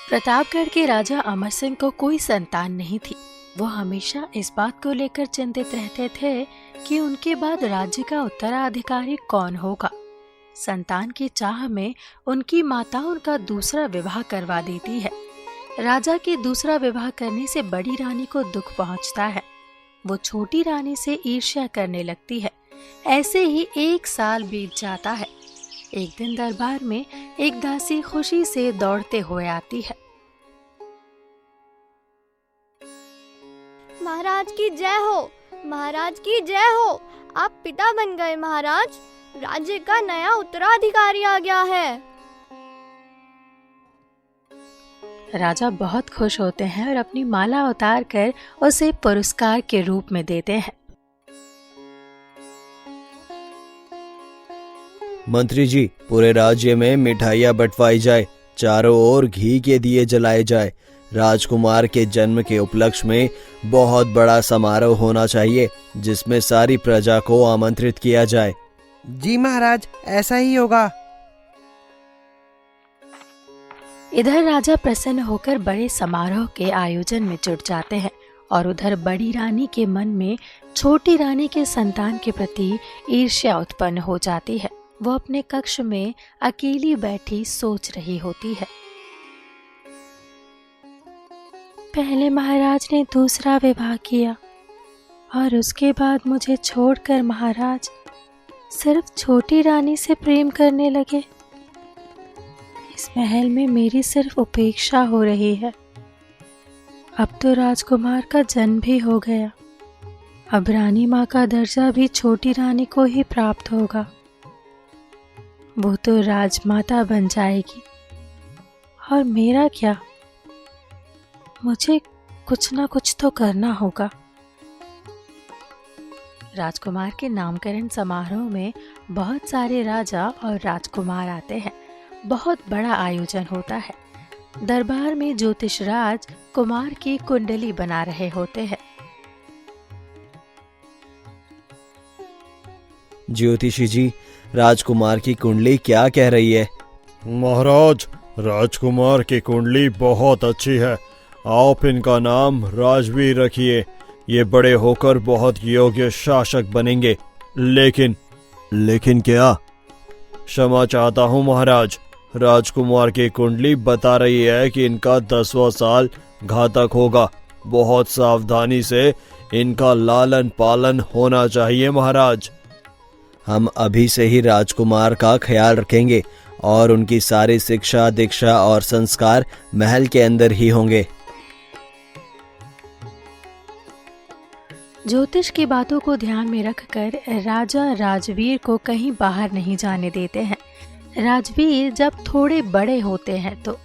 प्रतापगढ़ के राजा अमर सिंह को कोई संतान नहीं थी। वो हमेशा इस बात को लेकर चिंतित रहते थे कि उनके बाद राज्य का उत्तराधिकारी कौन होगा। संतान की चाह में उनकी माता उनका दूसरा विवाह करवा देती है। राजा के दूसरा विवाह करने से बड़ी रानी को दुख पहुंचता है। वो छोटी रानी से ईर्ष्या करने लगती है। ऐसे ही 1 साल बीत जाता है। एक दिन दरबार में एक दासी खुशी से दौड़ते हुए आती है। महाराज की जय हो, महाराज की जय हो। आप पिता बन गए महाराज। राज्य का नया उत्तराधिकारी आ गया है। राजा बहुत खुश होते हैं और अपनी माला उतार कर उसे पुरस्कार के रूप में देते हैं। मंत्री जी, पूरे राज्य में मिठाइयाँ बंटवाई जाए, चारों ओर घी के दिए जलाए जाए। राजकुमार के जन्म के उपलक्ष्य में बहुत बड़ा समारोह होना चाहिए, जिसमें सारी प्रजा को आमंत्रित किया जाए। जी महाराज, ऐसा ही होगा। इधर राजा प्रसन्न होकर बड़े समारोह के आयोजन में जुट जाते हैं और उधर बड़ी रानी के मन में छोटी रानी के संतान के प्रति ईर्ष्या उत्पन्न हो जाती है। वो अपने कक्ष में अकेली बैठी सोच रही होती है। पहले महाराज ने दूसरा विवाह किया और उसके बाद मुझे छोड़कर महाराज सिर्फ छोटी रानी से प्रेम करने लगे। इस महल में मेरी सिर्फ उपेक्षा हो रही है। अब तो राजकुमार का जन्म भी हो गया। अब रानी माँ का दर्जा भी छोटी रानी को ही प्राप्त होगा। वो तो राजमाता बन जाएगी और मेरा क्या? मुझे कुछ ना कुछ तो करना होगा। राजकुमार के नामकरण समारोह में बहुत सारे राजा और राजकुमार आते हैं। बहुत बड़ा आयोजन होता है। दरबार में ज्योतिषराज कुमार की कुंडली बना रहे होते हैं। ज्योतिषी जी, राजकुमार की कुंडली क्या कह रही है? महाराज, राजकुमार की कुंडली बहुत अच्छी है। आप इनका नाम राजवीर रखिए। ये बड़े होकर बहुत योग्य शासक बनेंगे। लेकिन क्या? क्षमा चाहता हूँ महाराज, राजकुमार की कुंडली बता रही है कि इनका 10वां साल घातक होगा। बहुत सावधानी से इनका लालन पालन होना चाहिए महाराज। हम अभी से ही राजकुमार का ख्याल रखेंगे और उनकी सारी शिक्षा, दीक्षा और संस्कार महल के अंदर ही होंगे। ज्योतिष की बातों को ध्यान में रखकर राजा राजवीर को कहीं बाहर नहीं जाने देते हैं। राजवीर जब थोड़े बड़े होते हैं तो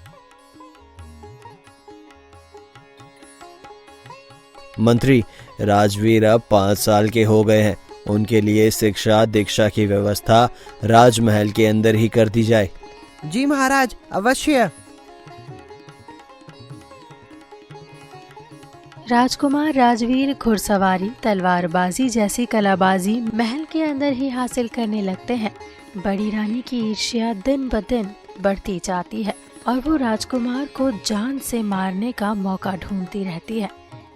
मंत्री, राजवीर अब 5 साल के हो गए हैं। उनके लिए शिक्षा दीक्षा की व्यवस्था राजमहल के अंदर ही कर दी जाए। जी महाराज, अवश्य। राजकुमार राजवीर घुड़सवारी, तलवारबाजी जैसी कलाबाजी महल के अंदर ही हासिल करने लगते हैं। बड़ी रानी की ईर्ष्या दिन ब दिन बढ़ती जाती है और वो राजकुमार को जान से मारने का मौका ढूंढती रहती है,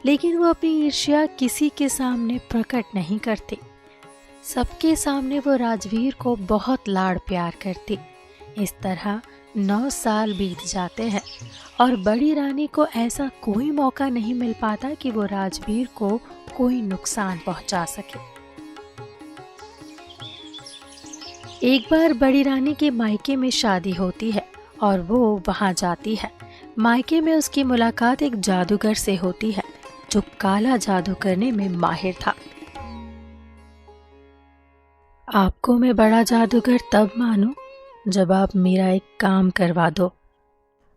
लेकिन वो अपनी ईर्ष्या किसी के सामने प्रकट नहीं करती। सबके सामने वो राजवीर को बहुत लाड़ प्यार करती। इस तरह 9 साल बीत जाते हैं और बड़ी रानी को ऐसा कोई मौका नहीं मिल पाता कि वो राजवीर को कोई नुकसान पहुंचा सके। एक बार बड़ी रानी के मायके में शादी होती है और वो वहां जाती है। मायके में उसकी मुलाकात एक जादूगर से होती है जो काला जादू करने में माहिर था। आपको मैं बड़ा जादूगर तब मानूं जब आप मेरा एक काम करवा दो।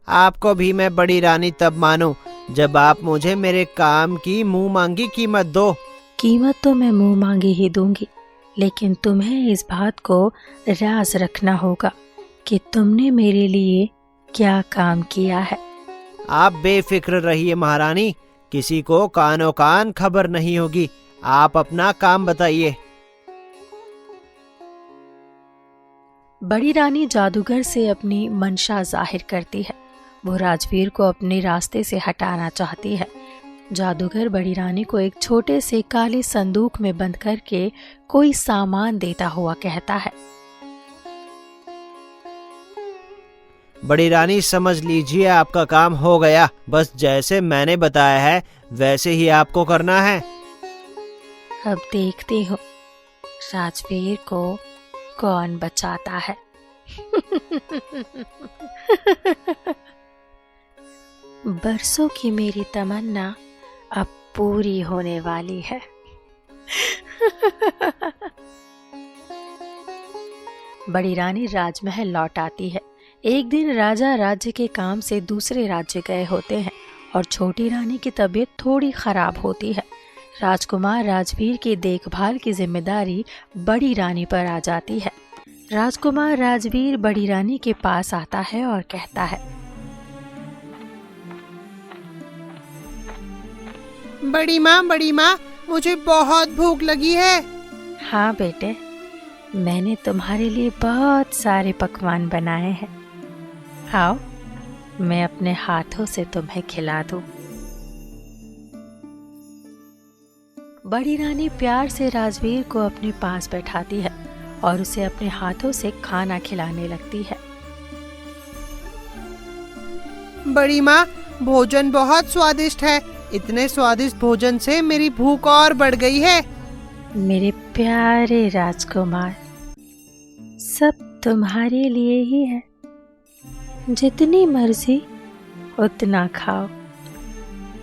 आपको भी मैं बड़ी रानी तब मानूं जब आप मुझे मेरे काम की मुंह मांगी कीमत दो। कीमत तो मैं मुंह मांगी ही दूंगी, लेकिन तुम्हें इस बात को राज रखना होगा कि तुमने मेरे लिए क्या काम किया है। आप बेफिक्र रहिए महारानी, किसी को कानो कान खबर नहीं होगी। आप अपना काम बताइए। बड़ी रानी जादूगर से अपनी मंशा जाहिर करती है। वो राजवीर को अपने रास्ते से हटाना चाहती है। जादूगर बड़ी रानी को एक छोटे से काले संदूक में बंद करके कोई सामान देता हुआ कहता है। बड़ी रानी, समझ लीजिए आपका काम हो गया। बस जैसे मैंने बताया है वैसे ही आपको करना है। अब देखती हूँ राजवीर को कौन बचाता है। बरसों की मेरी तमन्ना अब पूरी होने वाली है। बड़ी रानी राजमहल लौट आती है। एक दिन राजा राज्य के काम से दूसरे राज्य गए होते हैं और छोटी रानी की तबीयत थोड़ी खराब होती है। राजकुमार राजवीर की देखभाल की जिम्मेदारी बड़ी रानी पर आ जाती है। राजकुमार राजवीर बड़ी रानी के पास आता है और कहता है, बड़ी माँ, मुझे बहुत भूख लगी है। हाँ बेटे, मैंने तुम्हारे लिए बहुत सारे पकवान बनाए हैं। आओ, मैं अपने हाथों से तुम्हें खिला दूं। बड़ी रानी प्यार से राजवीर को अपने पास बैठाती है और उसे अपने हाथों से खाना खिलाने लगती है। बड़ी माँ, भोजन बहुत स्वादिष्ट है। इतने स्वादिष्ट भोजन से मेरी भूख और बढ़ गई है। मेरे प्यारे राजकुमार, सब तुम्हारे लिए ही है। जितनी मर्जी उतना खाओ।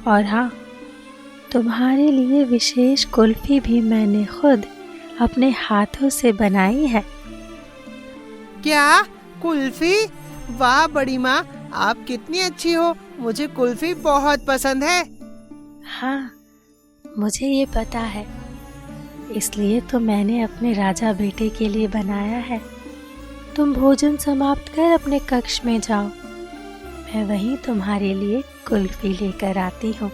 और हाँ, तुम्हारे लिए विशेष कुल्फी भी मैंने खुद अपने हाथों से बनाई है। क्या? कुल्फी? वाह बड़ी माँ, आप कितनी अच्छी हो। मुझे कुल्फी बहुत पसंद है। हाँ, मुझे ये पता है, इसलिए तो मैंने अपने राजा बेटे के लिए बनाया है। तुम भोजन समाप्त कर अपने कक्ष में जाओ, मैं वहीं तुम्हारे लिए कुल्फी लेकर आती हूँ।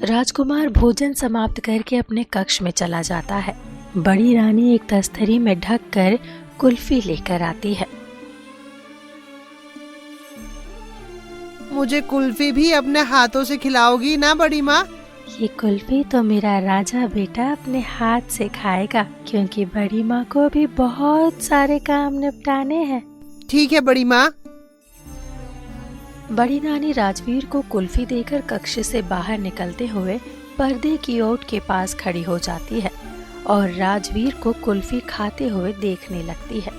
राजकुमार भोजन समाप्त करके अपने कक्ष में चला जाता है। बड़ी रानी एक तस्तरी में ढककर कुल्फी लेकर आती है। मुझे कुल्फी भी अपने हाथों से खिलाओगी ना बड़ी माँ? ये कुल्फी तो मेरा राजा बेटा अपने हाथ से खाएगा, क्योंकि बड़ी माँ को भी बहुत सारे काम निपटाने हैं। ठीक है बड़ी माँ। बड़ी रानी राजवीर को कुल्फी देकर कक्ष से बाहर निकलते हुए पर्दे की ओट के पास खड़ी हो जाती है और राजवीर को कुल्फी खाते हुए देखने लगती है।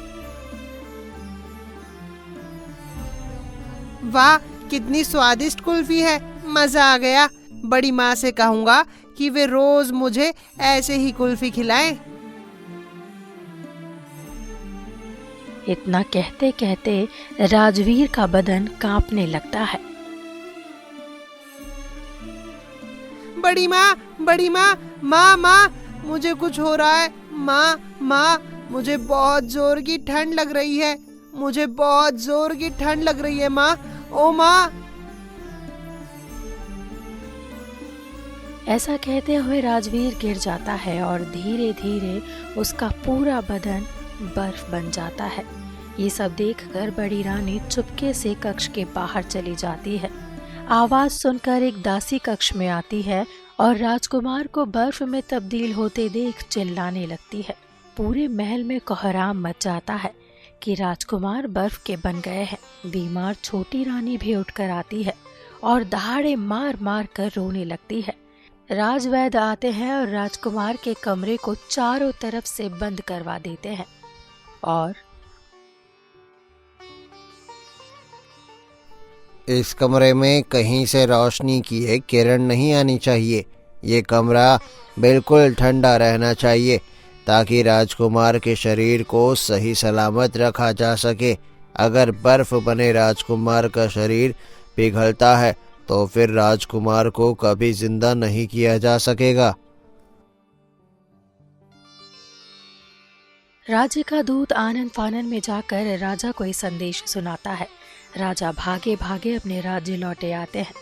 वाह, कितनी स्वादिष्ट कुल्फी है। मजा आ गया। बड़ी माँ से कहूँगा कि वे रोज मुझे ऐसे ही कुल्फी खिलाएं। इतना कहते कहते राजवीर का बदन कांपने लगता है। बड़ी माँ, माँ, मुझे कुछ हो रहा है। माँ, मुझे बहुत जोर की ठंड लग रही है। मुझे बहुत जोर की ठंड लग रही है माँ। ओ माँ। ऐसा कहते हुए राजवीर गिर जाता है और धीरे धीरे उसका पूरा बदन बर्फ बन जाता है। ये सब देखकर बड़ी रानी चुपके से कक्ष के बाहर चली जाती है। आवाज सुनकर एक दासी कक्ष में आती है और राजकुमार को बर्फ में तब्दील होते देख चिल्लाने लगती है। पूरे महल में कोहराम मच जाता है कि राजकुमार बर्फ के बन गए हैं। बीमार छोटी रानी भी उठकर आती है और दहाड़े मार मार कर रोने लगती है। राजवैद्य आते हैं और राजकुमार के कमरे को चारों तरफ से बंद करवा देते हैं और इस कमरे में कहीं से रोशनी की एक किरण नहीं आनी चाहिए। ये कमरा बिल्कुल ठंडा रहना चाहिए ताकि राजकुमार के शरीर को सही सलामत रखा जा सके। अगर बर्फ बने राजकुमार का शरीर पिघलता है तो फिर राजकुमार को कभी जिंदा नहीं किया जा सकेगा। राज्य का दूत आनन फानन में जाकर राजा को ये संदेश सुनाता है। राजा भागे भागे अपने राज्य लौटे आते हैं।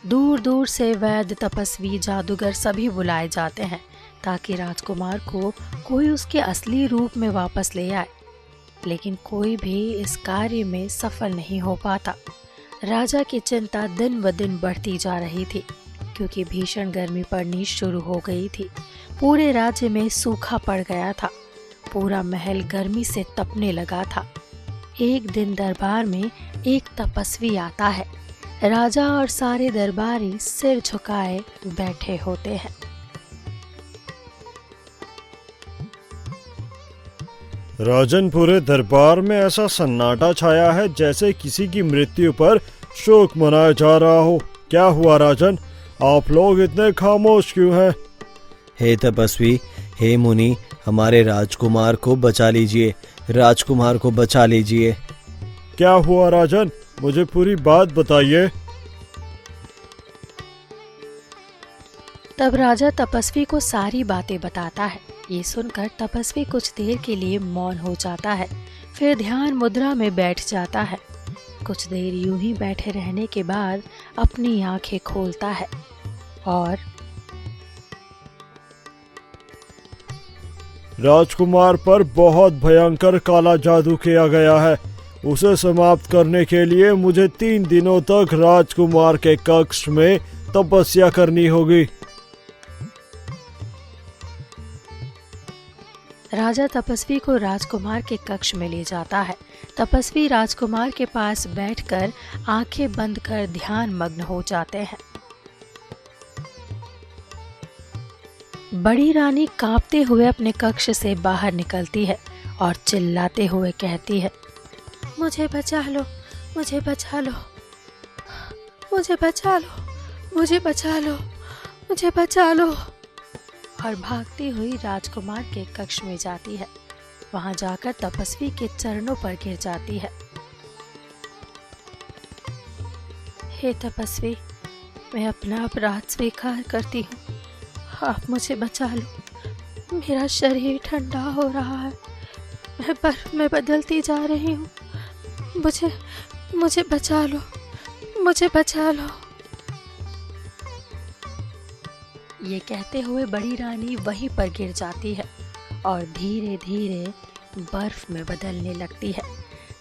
दूर दूर से वैद्य, तपस्वी, जादूगर सभी बुलाए जाते हैं ताकि राजकुमार को कोई उसके असली रूप में वापस ले आए, लेकिन कोई भी इस कार्य में सफल नहीं हो पाता। राजा की चिंता दिन ब दिन बढ़ती जा रही थी क्योंकि भीषण गर्मी पड़नी शुरू हो गई थी। पूरे राज्य में सूखा पड़ गया था। पूरा महल गर्मी से तपने लगा था। एक दिन दरबार में एक तपस्वी आता है। राजा और सारे दरबारी सिर झुकाए बैठे होते हैं। राजन, पूरे दरबार में ऐसा सन्नाटा छाया है जैसे किसी की मृत्यु पर शोक मनाया जा रहा हो। क्या हुआ राजन, आप लोग इतने खामोश क्यों हैं? हे तपस्वी, हे मुनि, हमारे राजकुमार को बचा लीजिए, राजकुमार को बचा लीजिए। क्या हुआ राजन, मुझे पूरी बात बताइए। तब राजा तपस्वी को सारी बातें बताता है। ये सुनकर तपस्वी कुछ देर के लिए मौन हो जाता है, फिर ध्यान मुद्रा में बैठ जाता है। कुछ देर यूं ही बैठे रहने के बाद अपनी आंखें खोलता है और राजकुमार पर बहुत भयंकर काला जादू किया गया है। उसे समाप्त करने के लिए मुझे 3 दिनों तक राजकुमार के कक्ष में तपस्या करनी होगी। राजा तपस्वी को राजकुमार के कक्ष में ले जाता है। तपस्वी राजकुमार के पास बैठकर आंखें बंद कर ध्यान मग्न हो जाते हैं। बड़ी रानी कांपते हुए अपने कक्ष से बाहर निकलती है और चिल्लाते हुए कहती है, मुझे बचा लो, मुझे बचा लो, मुझे बचा लो, मुझे बचा लो, मुझे बचा लो। और भागती हुई राजकुमार के कक्ष में जाती है। वहां जाकर तपस्वी के चरणों पर गिर जाती है। हे तपस्वी, मैं अपना अपराध स्वीकार करती हूँ। आप मुझे बचा लो। मेरा शरीर ठंडा हो रहा है। मैं बर्फ में बदलती जा रही हूँ। मुझे बचा लो, मुझे बचा लो। ये कहते हुए बड़ी रानी वहीं पर गिर जाती है और धीरे धीरे बर्फ में बदलने लगती है।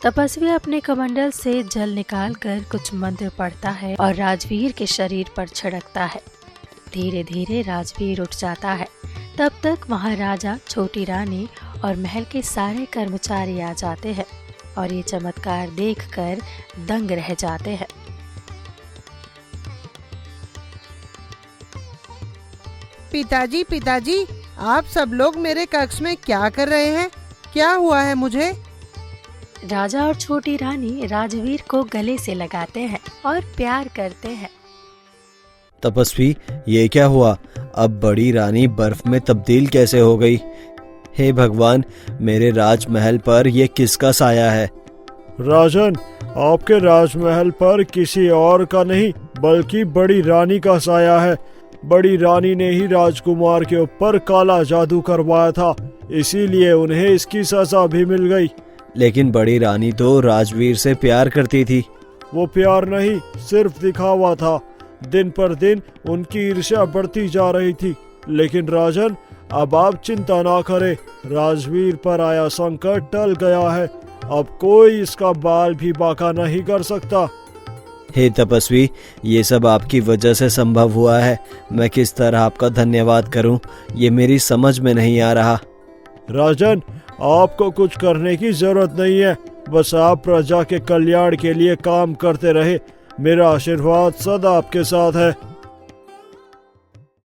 तपस्वी अपने कमंडल से जल निकालकर कुछ मंत्र पढ़ता है और राजवीर के शरीर पर छिड़कता है। धीरे धीरे राजवीर उठ जाता है। तब तक महाराजा, छोटी रानी और महल के सारे कर्मचारी आ जाते हैं और ये चमत्कार देखकर दंग रह जाते हैं। पिताजी, पिताजी, आप सब लोग मेरे कक्ष में क्या कर रहे हैं? क्या हुआ है मुझे? राजा और छोटी रानी राजवीर को गले से लगाते हैं और प्यार करते हैं। तपस्वी, ये क्या हुआ? अब बड़ी रानी बर्फ में तब्दील कैसे हो गई? हे भगवान, मेरे राजमहल पर ये किसका साया है? राजन, आपके राजमहल पर किसी और का नहीं बल्कि बड़ी रानी का साया है। बड़ी रानी ने ही राजकुमार के ऊपर काला जादू करवाया था, इसीलिए उन्हें इसकी सजा भी मिल गई। लेकिन बड़ी रानी तो राजवीर से प्यार करती थी। वो प्यार नहीं, सिर्फ दिखावा था। दिन पर दिन उनकी ईर्ष्या बढ़ती जा रही थी। लेकिन राजन, अब आप चिंता ना करें। राजवीर पर आया संकट टल गया है। अब कोई इसका बाल भी बांका नहीं कर सकता। हे तपस्वी, ये सब आपकी वजह से संभव हुआ है। मैं किस तरह आपका धन्यवाद करूं, ये मेरी समझ में नहीं आ रहा। राजन, आपको कुछ करने की जरूरत नहीं है। बस आप प्रजा के कल्याण के लिए काम करते रहे। मेरा आशीर्वाद सदा आपके साथ है।